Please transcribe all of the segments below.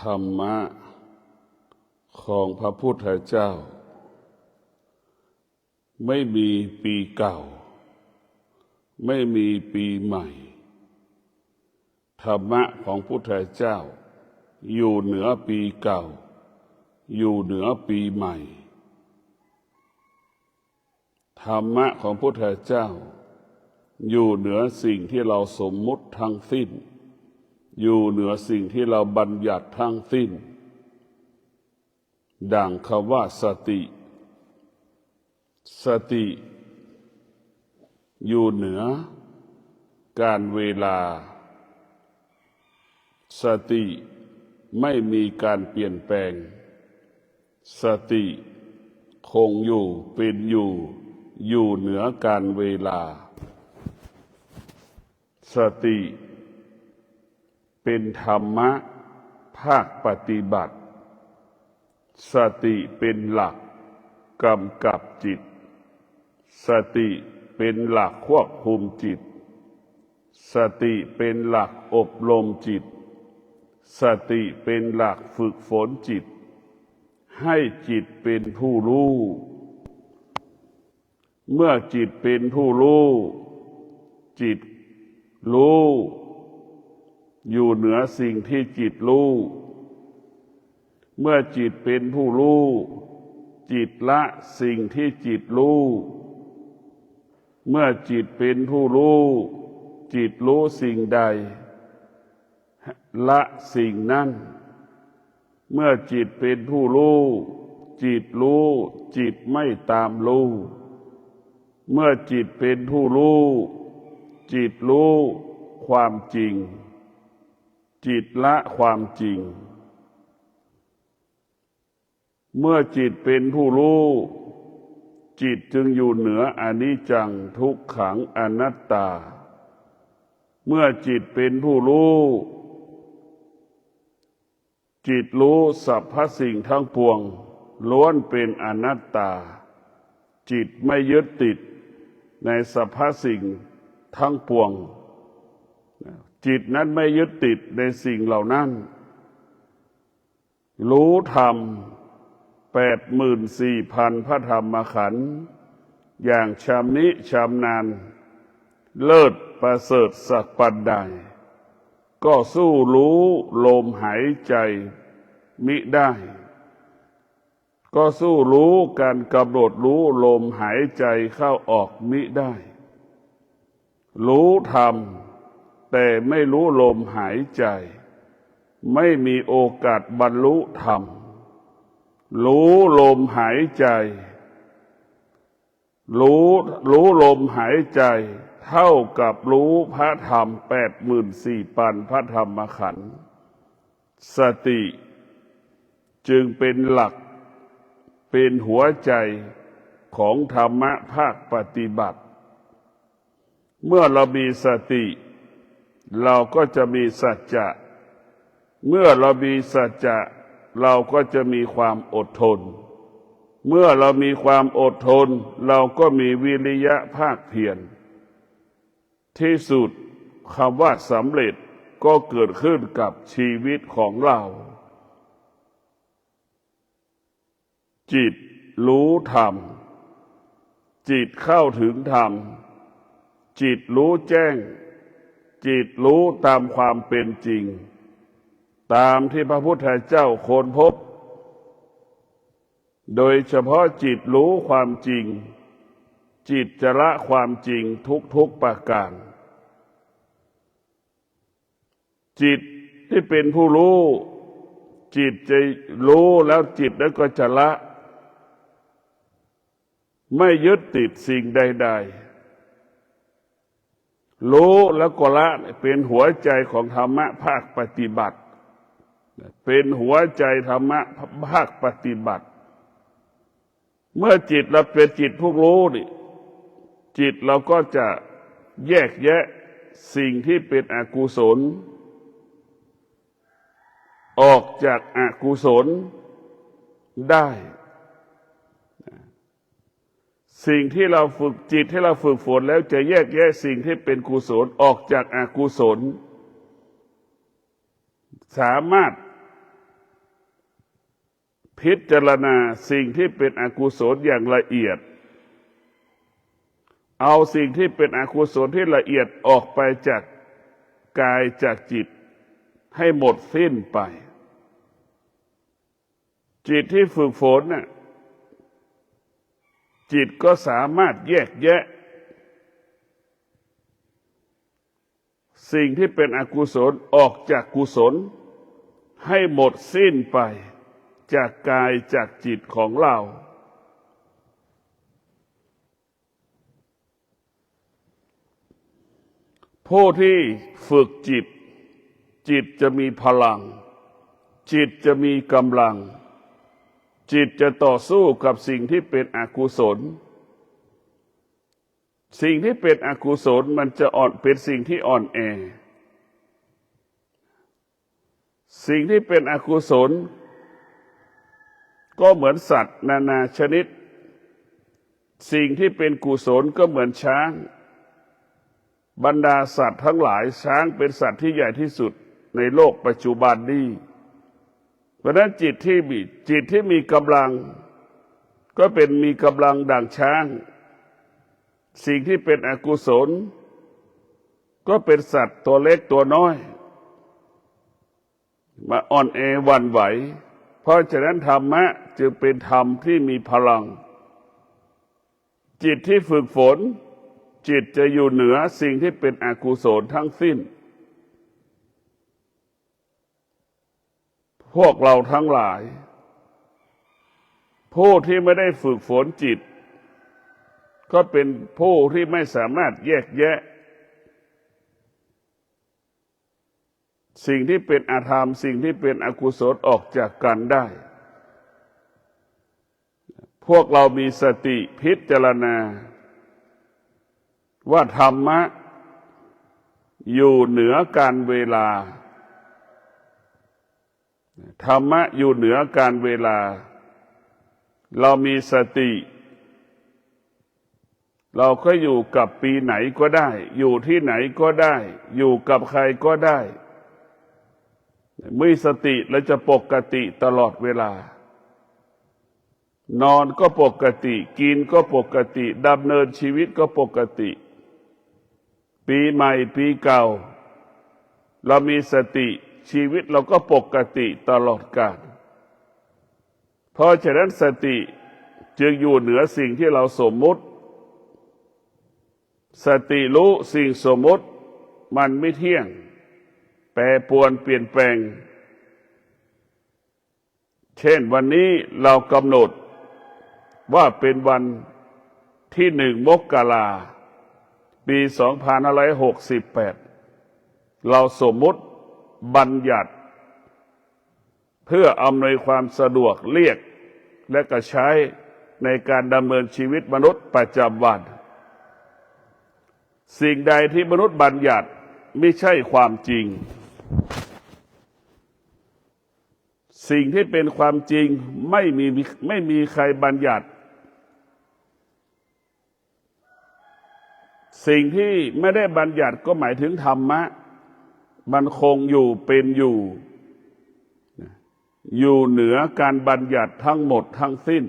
ธรรมะของพระพุทธเจ้าไม่มีปีเก่าไม่มีปีใหม่ธรรมะของพุทธเจ้าอยู่เหนือปีเก่าอยู่เหนือปีใหม่ธรรมะของพุทธเจ้าอยู่เหนือสิ่งที่เราสมมุติทั้งสิ้นอยู่เหนือสิ่งที่เราบัญญัติทั้งสิ้นดังคำว่าสติสติอยู่เหนือการเวลาสติไม่มีการเปลี่ยนแปลงสติคงอยู่เป็นอยู่เหนือการเวลาสติเป็นธรรมะภาคปฏิบัติสติเป็นหลักกำกับจิตสติเป็นหลักควบคุมจิตสติเป็นหลักอบรมจิตสติเป็นหลักฝึกฝนจิตให้จิตเป็นผู้รู้เมื่อจิตเป็นผู้รู้จิตรู้อยู่เหนือสิ่งที่จิตรู้เมื่อจิตเป็นผู้รู้จิตละสิ่งที่จิตรู้เมื่อจิตเป็นผู้รู้จิตรู้สิ่งใดละสิ่งนั้นเมื่อจิตเป็นผู้รู้จิตรู้จิตไม่ตามรู้เมื่อจิตเป็นผู้รู้จิตรู้ความจริงจิตละความจริงเมื่อจิตเป็นผู้รู้จิตจึงอยู่เหนืออนิจจังทุกขังอนัตตาเมื่อจิตเป็นผู้รู้จิตรู้สรรพสิ่งทั้งปวงล้วนเป็นอนัตตาจิตไม่ยึดติดในสรรพสิ่งทั้งปวงจิตนั้นไม่ยึดติดในสิ่งเหล่านั้นรู้ธรรม84,000 พระธรรมขันธ์อย่างชำนิชำนาญเลิศประเสริฐสักปันใดก็สู้รู้ลมหายใจมิได้ก็สู้รู้การกำหนดรู้ลมหายใจเข้าออกมิได้รู้ธรรมแต่ไม่รู้ลมหายใจไม่มีโอกาสบรรลุธรรมรู้ลมหายใจรู้ลมหายใจเท่ากับรู้พระธรรม84,000 พระธรรมขันธ์สติจึงเป็นหลักเป็นหัวใจของธรรมะภาคปฏิบัติเมื่อเรามีสติเราก็จะมีสัจจะเมื่อเรามีสัจจะเราก็จะมีความอดทนเมื่อเรามีความอดทนเราก็มีวิริยะภาคเพียรที่สุดคำว่าสำเร็จก็เกิดขึ้นกับชีวิตของเราจิตรู้ธรรมจิตเข้าถึงธรรมจิตรู้แจ้งจิตรู้ตามความเป็นจริงตามที่พระพุทธเจ้าค้นพบโดยเฉพาะจิตรู้ความจริงจิตจะละความจริงทุกประการจิตที่เป็นผู้รู้จิตจะรู้แล้วจิตนั้นก็จะละไม่ยึดติดสิ่งใดๆรู้แล้วก็ละเป็นหัวใจของธรรมะภาคปฏิบัติเป็นหัวใจธรรมะภาคปฏิบัติเมื่อจิตเราเป็นจิตผู้รู้นี่จิตเราก็จะแยกแยะสิ่งที่เป็นอกุศลออกจากอกุศลได้สิ่งที่เราฝึกจิตที่เราฝึกฝนแล้วจะแยกแยะสิ่งที่เป็นกุศลออกจากอกุศลสามารถ พิจารณาสิ่งที่เป็นอกุศลอย่างละเอียดเอาสิ่งที่เป็นอกุศลที่ละเอียดออกไปจากกายจากจิตให้หมดสิ้นไปจิตที่ฝึกฝนน่ะจิตก็สามารถแยกแยะสิ่งที่เป็นอกุศลออกจากกุศลให้หมดสิ้นไปจากกายจากจิตของเราผู้ที่ฝึกจิตจิตจะมีพลังจิตจะมีกำลังจิตจะต่อสู้กับสิ่งที่เป็นอกุศลสิ่งที่เป็นอกุศลมันจะเป็นสิ่งที่อ่อนแอสิ่งที่เป็นอกุศลก็เหมือนสัตว์นานาชนิดสิ่งที่เป็นกุศลก็เหมือนช้างบรรดาสัตว์ทั้งหลายช้างเป็นสัตว์ที่ใหญ่ที่สุดในโลกปัจจุบันนี้เพราะนั้นจิตที่มีกำลังก็มีกำลังดั่งช้างสิ่งที่เป็นอกุศลก็เป็นสัตว์ตัวเล็กตัวน้อยมาอ่อนแอหวั่นไหวเพราะฉะนั้นธรรมะจึงเป็นธรรมที่มีพลังจิตที่ฝึกฝนจิตจะอยู่เหนือสิ่งที่เป็นอกุศลทั้งสิ้นพวกเราทั้งหลายผู้ที่ไม่ได้ฝึกฝนจิตก็เป็นผู้ที่ไม่สามารถแยกแยะสิ่งที่เป็นอธรรมสิ่งที่เป็นอกุศลออกจากกันได้พวกเรามีสติพิจารณาว่าธรรมะอยู่เหนือการเวลาธรรมะอยู่เหนือการเวลาเรามีสติเราก็อยู่กับปีไหนก็ได้อยู่ที่ไหนก็ได้อยู่กับใครก็ได้มีสติและจะปกติตลอดเวลานอนก็ปกติกินก็ปกติดำเนินชีวิตก็ปกติปีใหม่ปีเก่าเรามีสติชีวิตเราก็ปกติตลอดกาลเพราะฉะนั้นสติจึงอยู่เหนือสิ่งที่เราสมมุติสติรู้สิ่งสมมุติมันไม่เที่ยงแปรปรวนเปลี่ยนแปลงเช่นวันนี้เรากำหนดว่าเป็นวันที่1 มกราปี 2568เราสมมุติบัญญัติเพื่ออำนวยความสะดวกเรียกและก็ใช้ในการดำเนินชีวิตมนุษย์ประจำวันสิ่งใดที่มนุษย์บัญญัติไม่ใช่ความจริงสิ่งที่เป็นความจริงไม่มีใครบัญญัติสิ่งที่ไม่ได้บัญญัติก็หมายถึงธรรมะมันคงอยู่เป็นอยู่เหนือการบัญญัติทั้งหมดทั้งสิ้น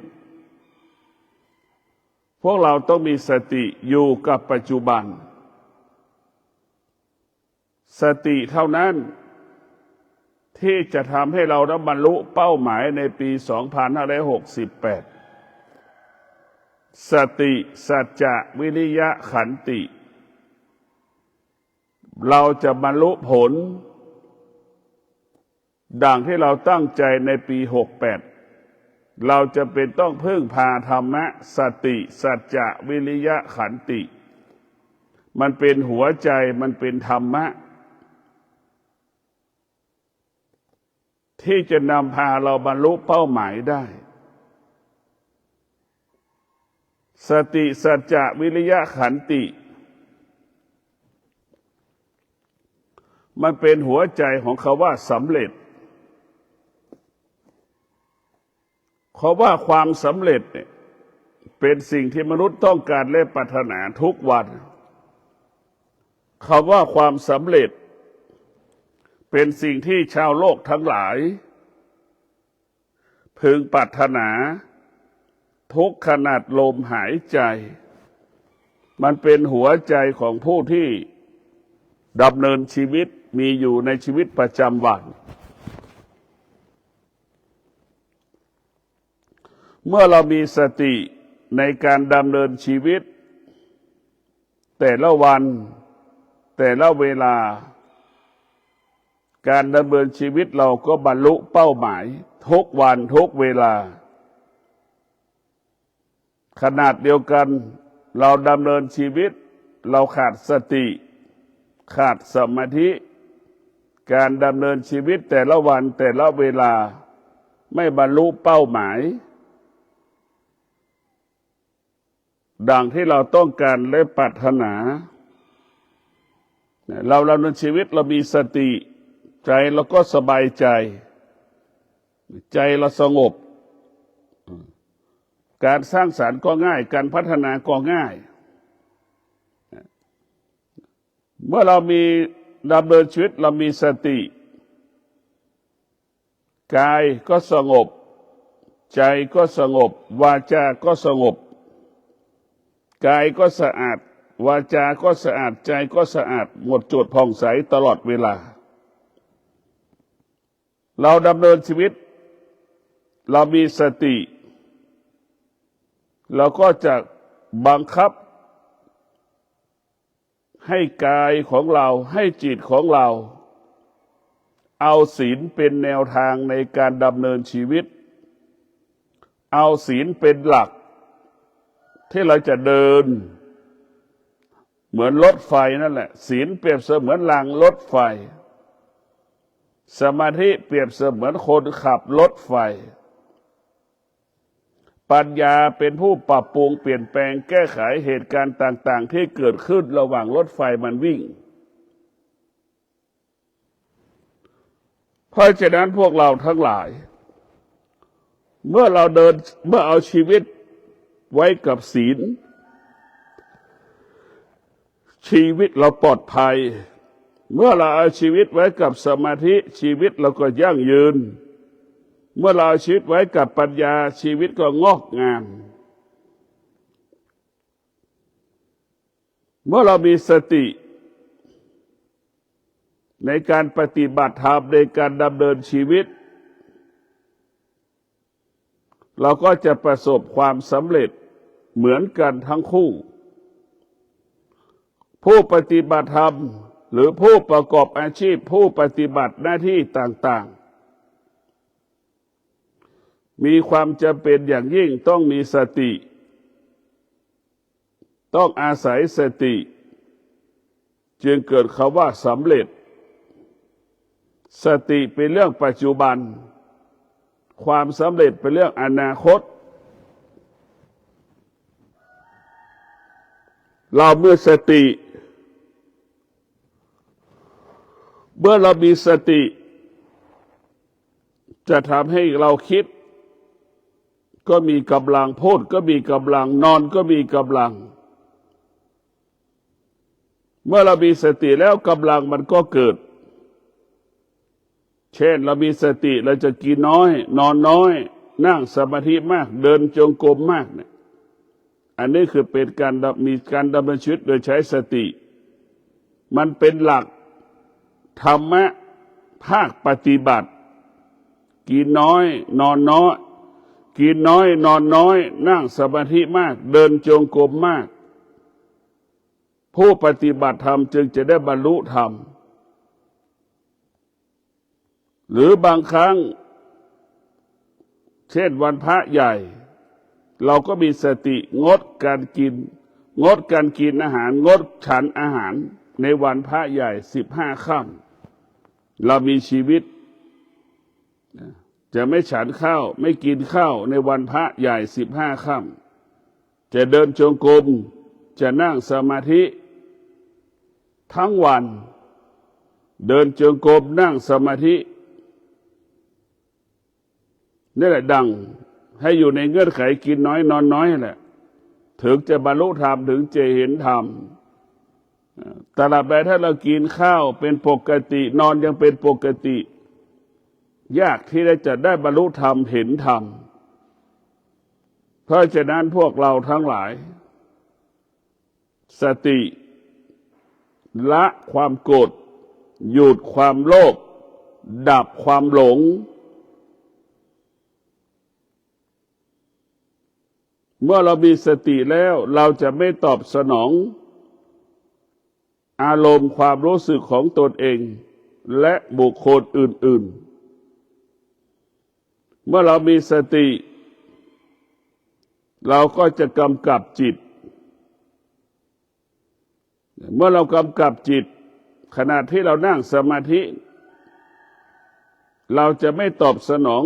พวกเราต้องมีสติอยู่กับปัจจุบันสติเท่านั้นที่จะทำให้เราได้บรรลุเป้าหมายในปี 2568 สติสัจจะวิริยะขันติเราจะบรรลุผลดังที่เราตั้งใจในปี 68เราจะเป็นต้องพึ่งพาธรรมะสติสัจจะวิริยะขันติมันเป็นหัวใจมันเป็นธรรมะที่จะนำพาเราบรรลุเป้าหมายได้สติสัจจะวิริยะขันติมันเป็นหัวใจของคำว่าสำเร็จคำว่าความสำเร็จเนี่ยเป็นสิ่งที่มนุษย์ต้องการและปรารถนาทุกวันคำว่าความสำเร็จเป็นสิ่งที่ชาวโลกทั้งหลาย พึงปรารถนาทุกขนาดลมหายใจมันเป็นหัวใจของผู้ที่ดำเนินชีวิตมีอยู่ในชีวิตประจำวันเมื่อเรามีสติในการดำเนินชีวิตแต่ละวันแต่ละเวลาการดำเนินชีวิตเราก็บรรลุเป้าหมายทุกวันทุกเวลาขนาดเดียวกันเราดำเนินชีวิตเราขาดสติขาดสมาธิการดำเนินชีวิตแต่ละวันแต่ละเวลาไม่บรรลุเป้าหมายดังที่เราต้องการและปรารถนาเราดำเนินชีวิตเรามีสติใจเราก็สบายใจใจเราสงบการสร้างสรรค์ก็ง่ายการพัฒนาก็ง่ายเมื่อเรามีดำเนินชีวิตเรามีสติกายก็สงบใจก็สงบวาจาก็สงบกายก็สะอาดวาจาก็สะอาดใจก็สะอาดหมดจดผ่องใสตลอดเวลาเราดำเนินชีวิตเรามีสติเราก็จะบังคับให้กายของเราให้จิตของเราเอาศีลเป็นแนวทางในการดำเนินชีวิตเอาศีลเป็นหลักที่เราจะเดินเหมือนรถไฟนั่นแหละศีลเปรียบเสมือนรางรถไฟสมาธิเปรียบเสมือนคนขับรถไฟปัญญาเป็นผู้ปรับปรุงเปลี่ยนแปลงแก้ไขเหตุการณ์ต่างๆที่เกิดขึ้นระหว่างรถไฟมันวิ่งเพราะฉะนั้นพวกเราทั้งหลายเมื่อเอาชีวิตไว้กับศีลชีวิตเราปลอดภัยเมื่อเราเอาชีวิตไว้กับสมาธิชีวิตเราก็ยั่งยืนเมื่อเราเอาชีวิตไว้กับปัญญาชีวิตก็งอกงามเมื่อเรามีสติในการปฏิบัติธรรมในการดำเนินชีวิตเราก็จะประสบความสำเร็จเหมือนกันทั้งคู่ผู้ปฏิบัติธรรมหรือผู้ประกอบอาชีพผู้ปฏิบัติหน้าที่ต่างๆมีความจำเป็นอย่างยิ่งต้องมีสติต้องอาศัยสติจึงเกิดคำว่าสำเร็จสติเป็นเรื่องปัจจุบันความสำเร็จเป็นเรื่องอนาคตเราเมื่อเรามีสติจะทำให้เราคิดก็มีกำลังพูดก็มีกำลังนอนก็มีกำลังเมื่อเรามีสติแล้วกำลังมันก็เกิดเช่นเรามีสติเราจะกินน้อยนอนน้อยนั่งสมาธิมากเดินจงกรมมากเนี่ยอันนี้คือเป็นมีการดำเนินชีวิตโดยใช้สติมันเป็นหลักธรรมะภาคปฏิบัติกินน้อยนอนน้อยกินน้อยนอนน้อยนั่งสมาธิมากเดินจงกรมมากผู้ปฏิบัติธรรมจึงจะได้บรรลุธรรมหรือบางครั้งเช่นวันพระใหญ่เราก็มีสติงดการกินอาหารงดฉันอาหารในวันพระใหญ่15 ค่ำเรามีชีวิตจะไม่ฉันข้าวไม่กินข้าวในวันพระใหญ่15 ค่ำจะเดินจงกรมจะนั่งสมาธิทั้งวันเดินจงกรมนั่งสมาธินี่แหละดังให้อยู่ในเงื่อนไขกินน้อยนอนน้อยแหละถึงจะบรรลุธรรมถึงจะเห็นธรรมตราบใดถ้าเรากินข้าวเป็นปกตินอนยังเป็นปกติ ยากที่จะได้บรรลุธรรมเห็นธรรมเพราะฉะนั้นพวกเราทั้งหลายสติละความโกรธหยุดความโลภดับความหลงเมื่อเรามีสติแล้วเราจะไม่ตอบสนองอารมณ์ความรู้สึกของตนเองและบุคคลอื่นๆเมื่อเรามีสติเราก็จะกำกับจิตเมื่อเรากำกับจิตขณะที่เรานั่งสมาธิเราจะไม่ตอบสนอง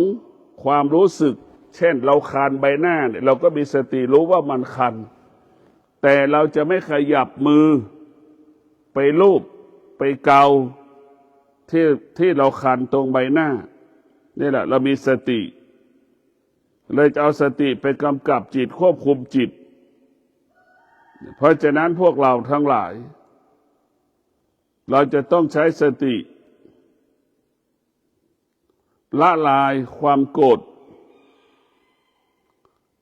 ความรู้สึกเช่นเราคันใบหน้าเนี่ยเราก็มีสติรู้ว่ามันคันแต่เราจะไม่ขยับมือไปลูบไปเกาที่เราคันตรงใบหน้านี่แหละเรามีสติเลยจะเอาสติไปกำกับจิตควบคุมจิตเพราะฉะนั้นพวกเราทั้งหลายเราจะต้องใช้สติละลายความโกรธ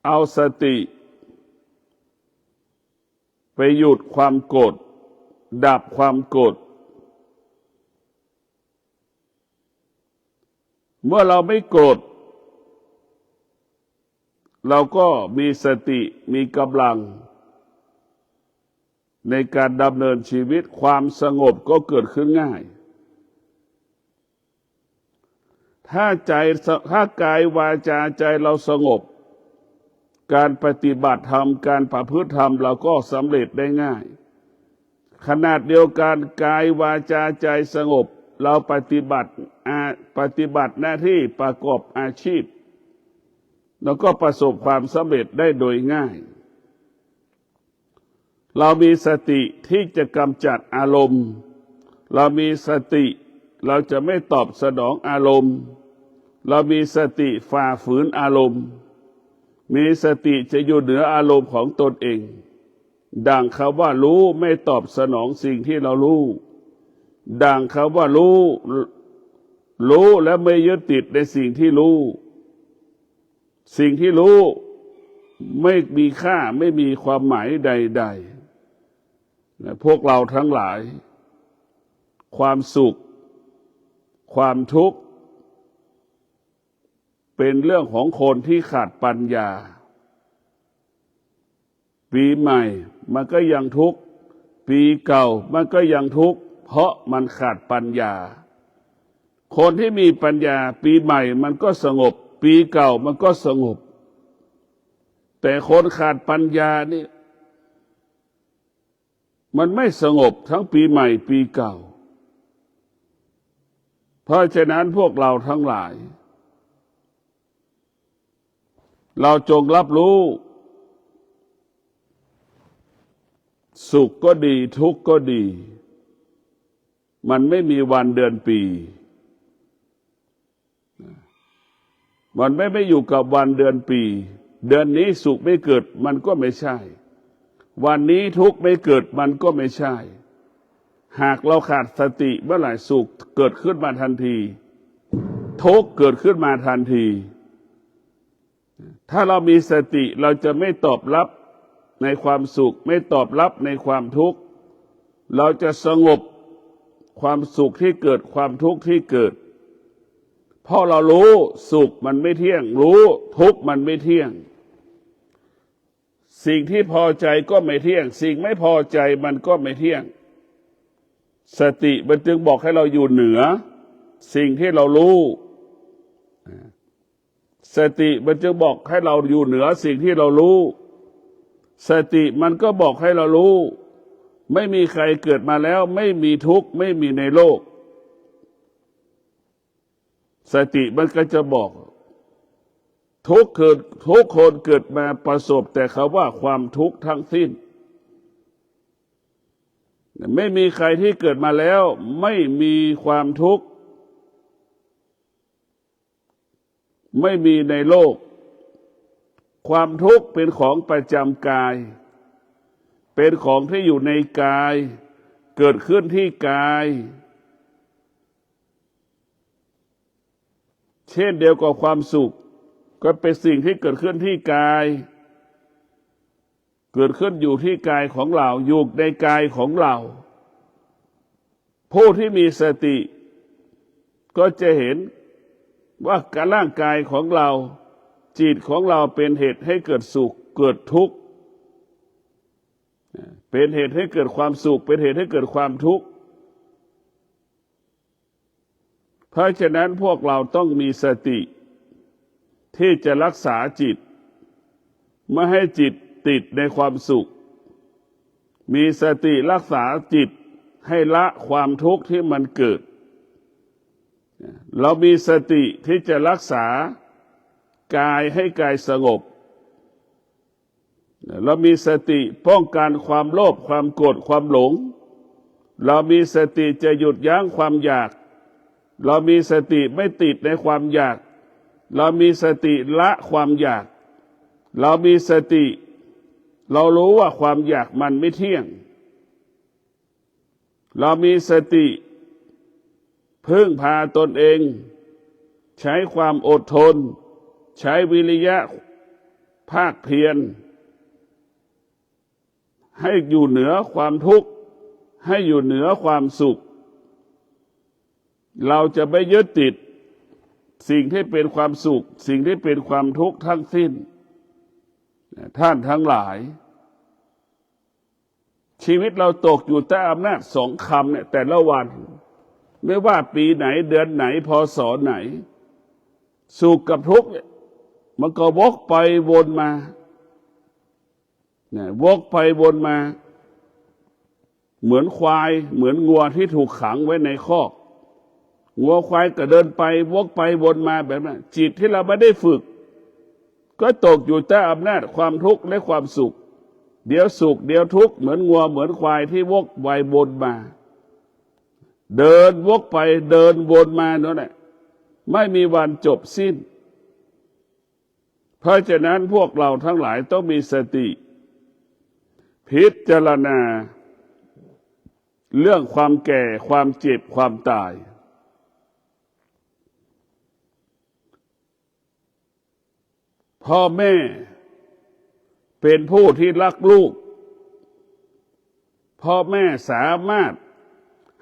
เอาสติไปหยุดความโกรธดับความโกรธเมื่อเราไม่โกรธเราก็มีสติมีกำลังในการดำเนินชีวิตความสงบก็เกิดขึ้นง่ายถ้ากายวาจาใจเราสงบการปฏิบัติธรรมการประพฤติธรรมเราก็สำเร็จได้ง่ายขนาดเดียวกันกายวาจาใจสงบเราปฏิบัติหน้าที่ประกอบอาชีพเราก็ประสบความสำเร็จได้โดยง่ายเรามีสติที่จะกำจัดอารมณ์เรามีสติเราจะไม่ตอบสนองอารมณ์เรามีสติฝ่าฝืนอารมณ์มีสติจะอยู่เหนืออารมณ์ของตนเองดังคำว่ารู้ไม่ตอบสนองสิ่งที่เรารู้ดังคำว่ารู้และไม่ยึดติดในสิ่งที่รู้สิ่งที่รู้ไม่มีค่าไม่มีความหมายใดๆพวกเราทั้งหลายความสุขความทุกข์เป็นเรื่องของคนที่ขาดปัญญาปีใหม่มันก็ยังทุกข์ปีเก่ามันก็ยังทุกข์เพราะมันขาดปัญญาคนที่มีปัญญาปีใหม่มันก็สงบปีเก่ามันก็สงบแต่คนขาดปัญญานี่มันไม่สงบทั้งปีใหม่ปีเก่าเพราะฉะนั้นพวกเราทั้งหลายเราจงรับรู้สุขก็ดีทุกข์ก็ดีมันไม่มีวันเดือนปีมันไม่อยู่กับวันเดือนปีเดือนนี้สุขไม่เกิดมันก็ไม่ใช่วันนี้ทุกข์ไม่เกิดมันก็ไม่ใช่หากเราขาดสติเมื่อไหร่สุขเกิดขึ้นมาทันทีทุกข์เกิดขึ้นมาทันทีถ้าเรามีสติเราจะไม่ตอบรับในความสุขไม่ตอบรับในความทุกข์เราจะสงบความสุขที่เกิดความทุกข์ที่เกิดเพราะเรารู้สุขมันไม่เที่ยงรู้ทุกข์มันไม่เที่ยงสิ่งที่พอใจก็ไม่เที่ยงสิ่งไม่พอใจมันก็ไม่เที่ยงสติมันจึงบอกให้เราอยู่เหนือสิ่งที่เรารู้สติมันจึงบอกให้เราอยู่เหนือสิ่งที่เรารู้สติมันก็บอกให้เรารู้ไม่มีใครเกิดมาแล้วไม่มีทุกข์ไม่มีในโลกสติมันก็จะบอกทุกคนเกิดมาประสบแต่คำว่าความทุกข์ทั้งสิ้นไม่มีใครที่เกิดมาแล้วไม่มีความทุกข์ไม่มีในโลกความทุกข์เป็นของประจำกายเป็นของที่อยู่ในกายเกิดขึ้นที่กาย เช่นเดียวกับความสุขก็เป็นสิ่งที่เกิดขึ้นที่กายเกิดขึ้นอยู่ที่กายของเราอยู่ในกายของเราผู้ที่มีสติก็จะเห็นว่าการร่างกายของเราจิตของเราเป็นเหตุให้เกิดสุขเกิดทุกข์เป็นเหตุให้เกิดความสุขเป็นเหตุให้เกิดความทุกข์เพราะฉะนั้นพวกเราต้องมีสติที่จะรักษาจิตไม่ให้จิตติดในความสุขมีสติรักษาจิตให้ละความทุกข์ที่มันเกิดเรามีสติที่จะรักษากายให้กายสงบเรามีสติป้องกันความโลภความโกรธความหลงเรามีสติจะหยุดยั้งความอยากเรามีสติไม่ติดในความอยากเรามีสติละความอยากเรามีสติเรารู้ว่าความอยากมันไม่เที่ยงเรามีสติพึ่งพาตนเองใช้ความอดทนใช้วิริยะภาคเพียรให้อยู่เหนือความทุกข์ให้อยู่เหนือความสุขเราจะไม่ยึดติดสิ่งที่เป็นความสุขสิ่งที่เป็นความทุกข์ทั้งสิ้นท่านทั้งหลายชีวิตเราตกอยู่ใต้อำนาจสองคำเนี่ยแต่ละวันไม่ว่าปีไหนเดือนไหนพศไหนสุขกับทุกข์เนี่ยมันก็วกไปวนมาเนี่ยวกไปวนมาเหมือนควายเหมือนงัวที่ถูกขังไว้ในคอกงัวควายก็เดินไปวกไปวนมาแบบนั้นจิตที่เราไม่ได้ฝึกก็ตกอยู่ใต้อำนาจความทุกข์และความสุขเดี๋ยวสุขเดี๋ยวทุกข์เหมือนงัวเหมือนควายที่วกไปวนมาเดินวกไปเดินวนมานั่นแหละไม่มีวันจบสิ้นเพราะฉะนั้นพวกเราทั้งหลายต้องมีสติพิจารณาเรื่องความแก่ความเจ็บความตายพ่อแม่เป็นผู้ที่รักลูกพ่อแม่สามารถ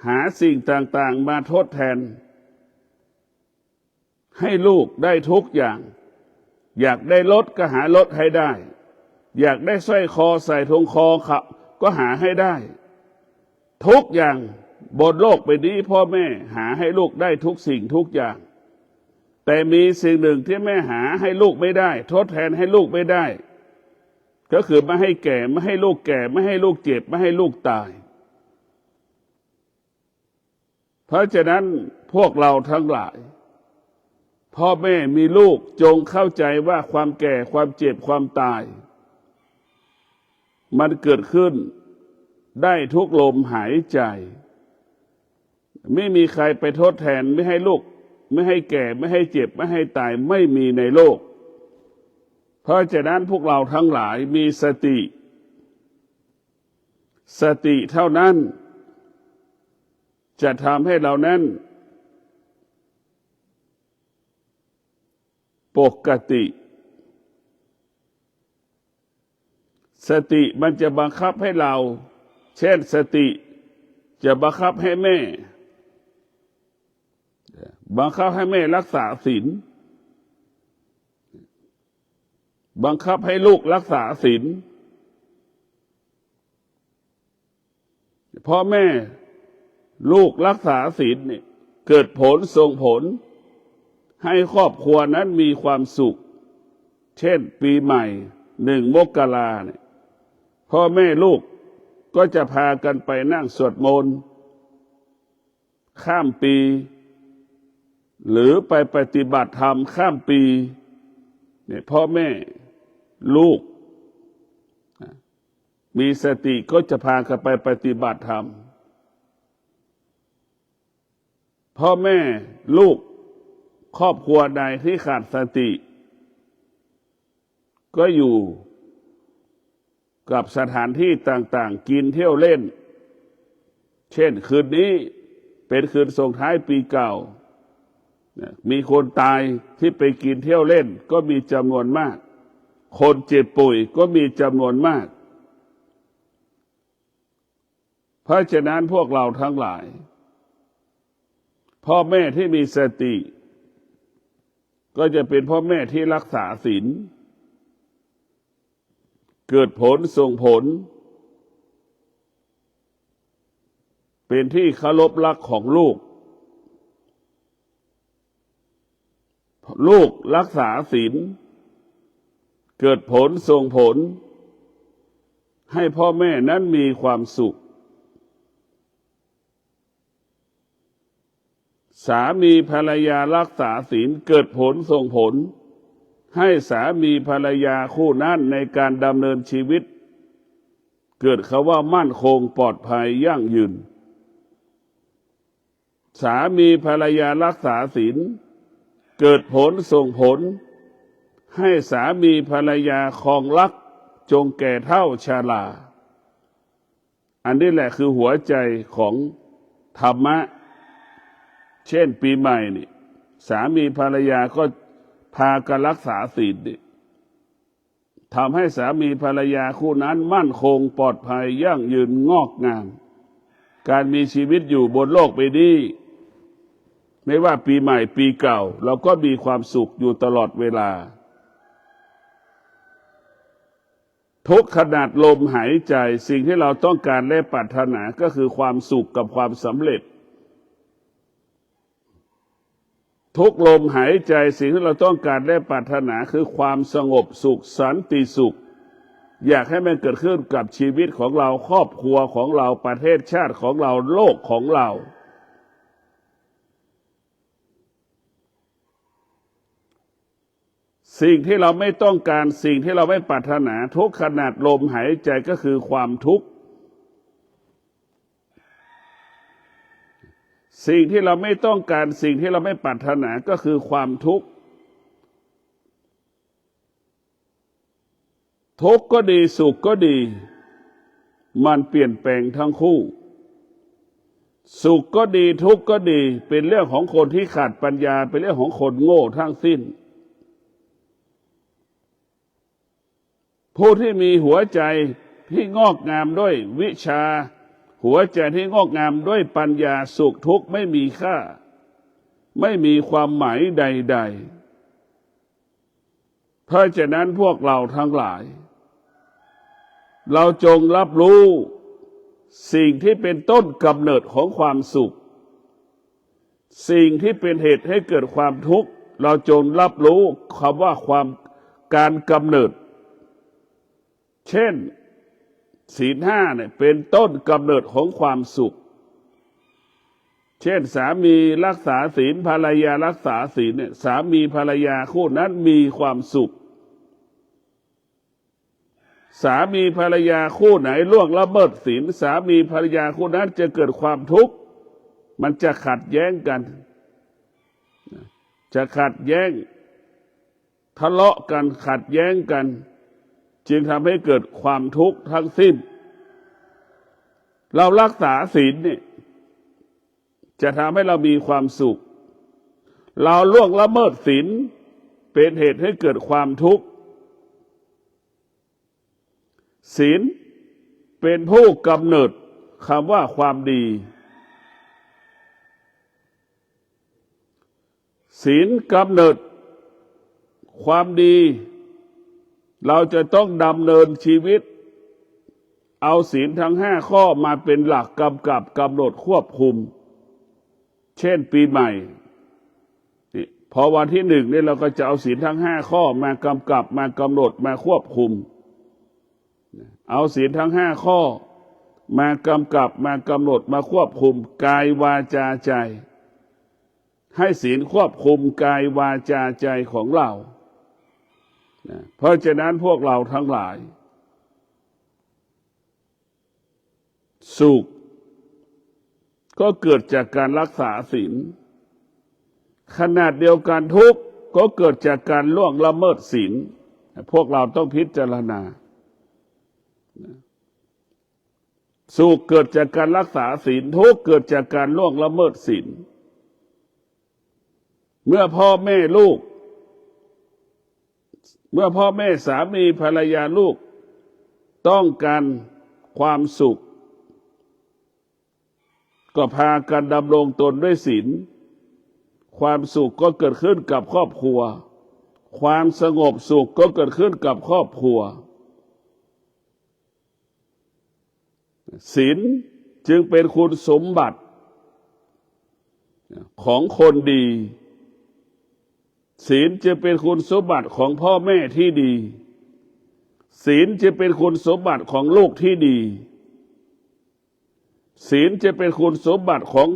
หาสิ่งต่างๆมาทดแทนให้ลูกได้ทุกอย่างอยากได้รถก็หารถให้ได้อยากได้สร้อยคอใส่ทงคอก็หาให้ได้ทุกอย่างบนโลกใบนี้พ่อแม่หาให้ลูกได้ทุกสิ่งทุกอย่างแต่มีสิ่งหนึ่งที่แม่หาให้ลูกไม่ได้ทดแทนให้ลูกไม่ได้ก็คือไม่ให้แก่ไม่ให้ลูกแก่ไม่ให้ลูกเจ็บไม่ให้ลูกตายเพราะฉะนั้นพวกเราทั้งหลายพ่อแม่มีลูกจงเข้าใจว่าความแก่ความเจ็บความตายมันเกิดขึ้นได้ทุกลมหายใจไม่มีใครไปทดแทนไม่ให้ลูกไม่ให้แก่ไม่ให้เจ็บไม่ให้ตายไม่มีในโลกเพราะฉะนั้นพวกเราทั้งหลายมีสติสติเท่านั้นจะทำให้เรานั้นปกติสติมันจะบังคับให้เราเช่นสติจะบังคับให้แม่บังคับให้แม่รักษาศีลบังคับให้ลูกรักษาศีลพ่อแม่ลูกรักษาศีลเนี่ยเกิดผลส่งผลให้ครอบครัวนั้นมีความสุขเช่นปีใหม่1 มกราเนี่ยพ่อแม่ลูกก็จะพากันไปนั่งสวดมนต์ข้ามปีหรือไปปฏิบัติธรรมข้ามปีเนี่ยพ่อแม่ลูกมีสติก็จะพากันไปปฏิบัติธรรมพ่อแม่ลูกครอบครัวใดที่ขาดสติก็อยู่กับสถานที่ต่างๆกินเที่ยวเล่นเช่นคืนนี้เป็นคืนส่งท้ายปีเก่า มีคนตายที่ไปกินเที่ยวเล่นก็มีจำนวนมากคนเจ็บป่วยก็มีจำนวนมากเพราะฉะนั้นพวกเราทั้งหลายพ่อแม่ที่มีสติก็จะเป็นพ่อแม่ที่รักษาศีลเกิดผลส่งผลเป็นที่เคารพรักของลูกลูกรักษาศีลเกิดผลส่งผลให้พ่อแม่นั้นมีความสุขสามีภรรยารักษาศีลเกิดผลส่งผลให้สามีภรรยาคู่นั้นในการดำเนินชีวิตเกิดคำว่ามั่นคงปลอดภัยยั่งยืนสามีภรรยารักษาศีลเกิดผลส่งผลให้สามีภรรยาครองรักจงแก่เฒ่าชราอันนี้แหละคือหัวใจของธรรมะเช่นปีใหม่นี่สามีภรรยาก็พากันรักษาศีลทำให้สามีภรรยาคู่นั้นมั่นคงปลอดภัยยั่งยืนงอกงามการมีชีวิตอยู่บนโลกใบนี้ไม่ว่าปีใหม่ปีเก่าเราก็มีความสุขอยู่ตลอดเวลาทุกขนาดลมหายใจสิ่งที่เราต้องการและปรารถนาก็คือความสุขกับความสำเร็จทุกลมหายใจสิ่งที่เราต้องการและปรารถนาคือความสงบสุขสันติสุขอยากให้มันเกิดขึ้นกับชีวิตของเราครอบครัวของเราประเทศชาติของเราโลกของเราสิ่งที่เราไม่ต้องการสิ่งที่เราไม่ปรารถนาทุกขนาดลมหายใจก็คือความทุกข์สิ่งที่เราไม่ต้องการสิ่งที่เราไม่ปรารถนาก็คือความทุกข์ทุกข์ก็ดีสุขก็ดีมันเปลี่ยนแปลงทั้งคู่สุขก็ดีทุกข์ก็ดีเป็นเรื่องของคนที่ขาดปัญญาเป็นเรื่องของคนโง่ทั้งสิ้นผู้ที่มีหัวใจที่งอกงามด้วยวิชาหัวใจที่งอกงามด้วยปัญญาสุขทุกข์ไม่มีค่าไม่มีความหมายใดๆเพราะฉะนั้นพวกเราทั้งหลายเราจงรับรู้สิ่งที่เป็นต้นกำเนิดของความสุขสิ่งที่เป็นเหตุให้เกิดความทุกข์เราจงรับรู้คำว่าการกำเนิดเช่นศีลห้าเนี่ยเป็นต้นกำเนิดของความสุขเช่นสามีรักษาศีลภรรยารักษาศีลเนี่ยสามีภรรยาคู่นั้นมีความสุขสามีภรรยาคู่ไหนล่วงละเมิดศีลสามีภรรยาคู่นั้นจะเกิดความทุกข์มันจะขัดแย้งกันจะขัดแย้งทะเลาะกันขัดแย้งกันจึงทำให้เกิดความทุกข์ทั้งสิ้นเรารักษาศีลนี่จะทำให้เรามีความสุขเราล่วงละเมิดศีลเป็นเหตุให้เกิดความทุกข์ศีลเป็นผู้กำเนิดคำว่าความดีศีลกำเนิดความดีเราจะต้องดำเนินชีวิตเอาศีลทั้งห้าข้อมาเป็นหลักกำกับกำหนดควบคุมเช่นปีใหม่พอวันที่หนึ่งนี่เราก็จะเอาศีลทั้งห้าข้อมากำกับมากำหนดมาควบคุมเอาศีลทั้งห้าข้อมากำกับมากำหนดมาควบคุมกายวาจาใจให้ศีลควบคุมกายวาจาใจของเราเพราะฉะนั้นพวกเราทั้งหลายสุขก็เกิดจากการรักษาศีลขนาดเดียวกันทุกข์ก็เกิดจากการล่วงละเมิดศีลพวกเราต้องพิจารณาสุขเกิดจากการรักษาศีลทุกข์เกิดจากการล่วงละเมิดศีล เมื่อพ่อแม่ลูกเมื่อพ่อแม่สามีภรรยาลูกต้องการความสุขก็พากันดำรงตนด้วยศีลความสุขก็เกิดขึ้นกับครอบครัวความสงบสุขก็เกิดขึ้นกับครอบครัวศีลจึงเป็นคุณสมบัติของคนดีศีลจะเป็นคุณสมบัติของพ่อแม่ที่ดีศีลจะเป็นคุณสมบัติของลูกที่ดีศีลจะเป็นคุณสมบัติของ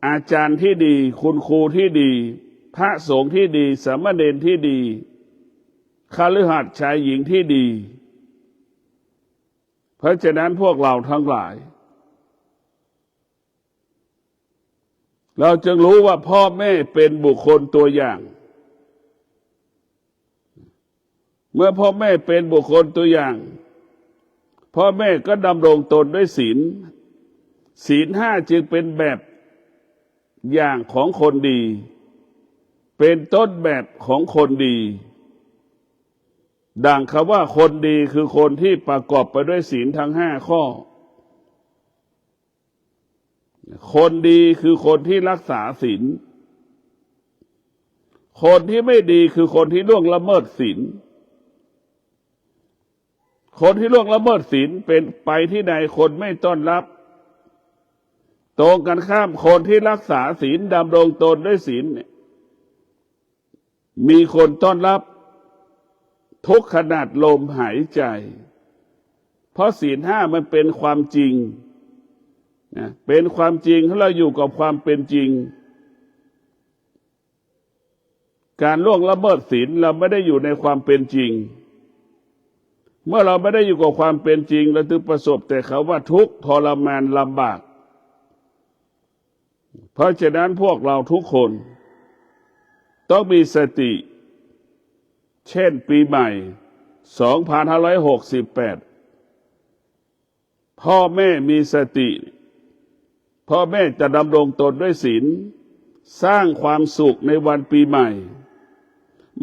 อาจารย์ที่ดีคุณครูที่ดีพระสงฆ์ที่ดีสามเณรที่ดีคฤหัสถ์ชายหญิงที่ดีเพราะฉะนั้นพวกเราทั้งหลายเราจึงรู้ว่าพ่อแม่เป็นบุคคลตัวอย่างเมื่อพ่อแม่เป็นบุคคลตัวอย่างพ่อแม่ก็ดำรงตนด้วยศีลศีลห้าจึงเป็นแบบอย่างของคนดีเป็นต้นแบบของคนดีดังคำว่าคนดีคือคนที่ประกอบไปด้วยศีลทั้งห้าข้อคนดีคือคนที่รักษาศีลคนที่ไม่ดีคือคนที่ล่วงละเมิดศีลคนที่ล่วงละเมิดศีลเป็นไปที่ใดคนไม่ต้อนรับตรงกันข้ามคนที่รักษาศีลดำรงตนด้วยศีลมีคนต้อนรับทุกขนาดลมหายใจเพราะศีลห้ามันเป็นความจริงเป็นความจริงถ้าเราอยู่กับความเป็นจริงการล่วงละเมิดศีลเราไม่ได้อยู่ในความเป็นจริงเมื่อเราไม่ได้อยู่กับความเป็นจริงเราจึงประสบแต่เขาว่าทุกข์ทรมานลำบากเพราะฉะนั้นพวกเราทุกคนต้องมีสติเช่นปีใหม่2568พ่อแม่มีสติพ่อแม่จะดำรงตนด้วยศีลสร้างความสุขในวันปีใหม่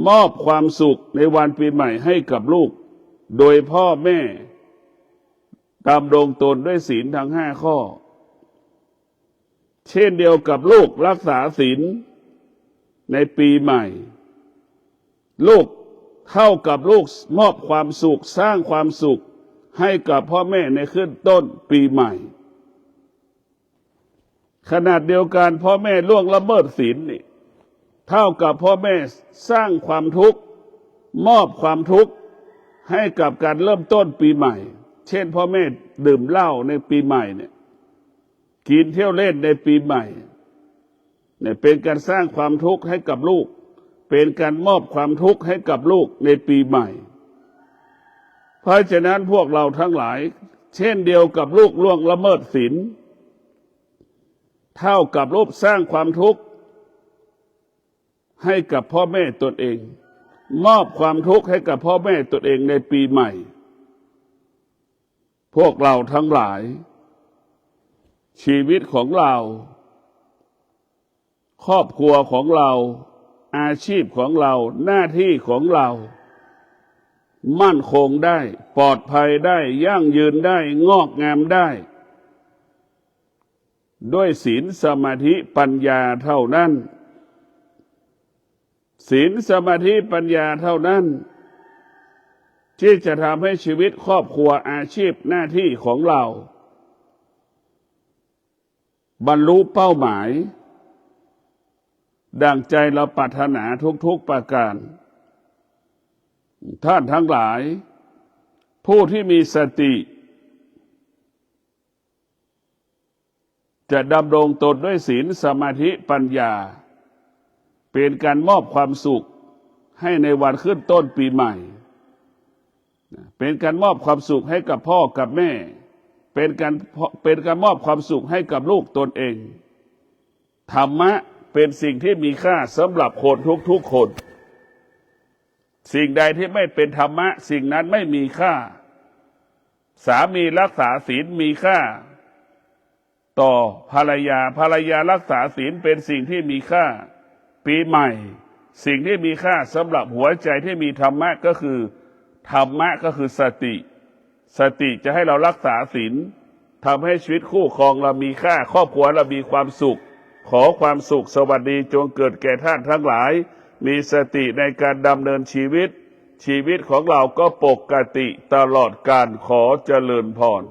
มอบความสุขในวันปีใหม่ให้กับลูกโดยพ่อแม่ดำรงตนด้วยศีลทั้งห้าข้อเช่นเดียวกับลูกรักษาศีลในปีใหม่ลูกเท่ากับลูกมอบความสุขสร้างความสุขให้กับพ่อแม่ในขึ้นต้นปีใหม่ขนาดเดียวกันพ่อแม่ล่วงละเมิดศีลนี่เท่ากับพ่อแม่สร้างความทุกข์มอบความทุกข์ให้กับการเริ่มต้นปีใหม่เช่นพ่อแม่ดื่มเหล้าในปีใหม่เนี่ยกินเที่ยวเล่นในปีใหม่เนี่ยเป็นการสร้างความทุกข์ให้กับลูกเป็นการมอบความทุกข์ให้กับลูกในปีใหม่เพราะฉะนั้นพวกเราทั้งหลายเช่นเดียวกับลูกล่วงละเมิดศีลเท่ากับลูกสร้างความทุกข์ให้กับพ่อแม่ตนเองมอบความทุกข์ให้กับพ่อแม่ตนเองในปีใหม่พวกเราทั้งหลายชีวิตของเราครอบครัวของเราอาชีพของเราหน้าที่ของเรามั่นคงได้ปลอดภัยได้ยั่งยืนได้งอกงามได้ด้วยศีลสมาธิปัญญาเท่านั้นศีลสมาธิปัญญาเท่านั้นที่จะทำให้ชีวิตครอบครัวอาชีพหน้าที่ของเราบรรลุเป้าหมายดังใจเราปรารถนาทุกๆประการท่านทั้งหลายผู้ที่มีสติจะดำรงตนด้วยศีลสมาธิปัญญาเป็นการมอบความสุขให้ในวันขึ้นต้นปีใหม่เป็นการมอบความสุขให้กับพ่อกับแม่เป็นการมอบความสุขให้กับลูกตนเองธรรมะเป็นสิ่งที่มีค่าสำหรับคนทุกๆคนสิ่งใดที่ไม่เป็นธรรมะสิ่งนั้นไม่มีค่าสามีรักษาศีลมีค่าต่อภรรยารักษาศีลเป็นสิ่งที่มีค่า ปีใหม่ สิ่งที่มีค่าสำหรับหัวใจที่มีธรรมะก็คือธรรมะก็คือสติจะให้เรารักษาศีลทำให้ชีวิตคู่ครองเรามีค่าครอบครัวเรามีความสุขขอความสุขสวัสดีจงเกิดแก่ท่านทั้งหลายมีสติในการดำเนินชีวิตของเราก็ปกติตลอดกาลขอเจริญพร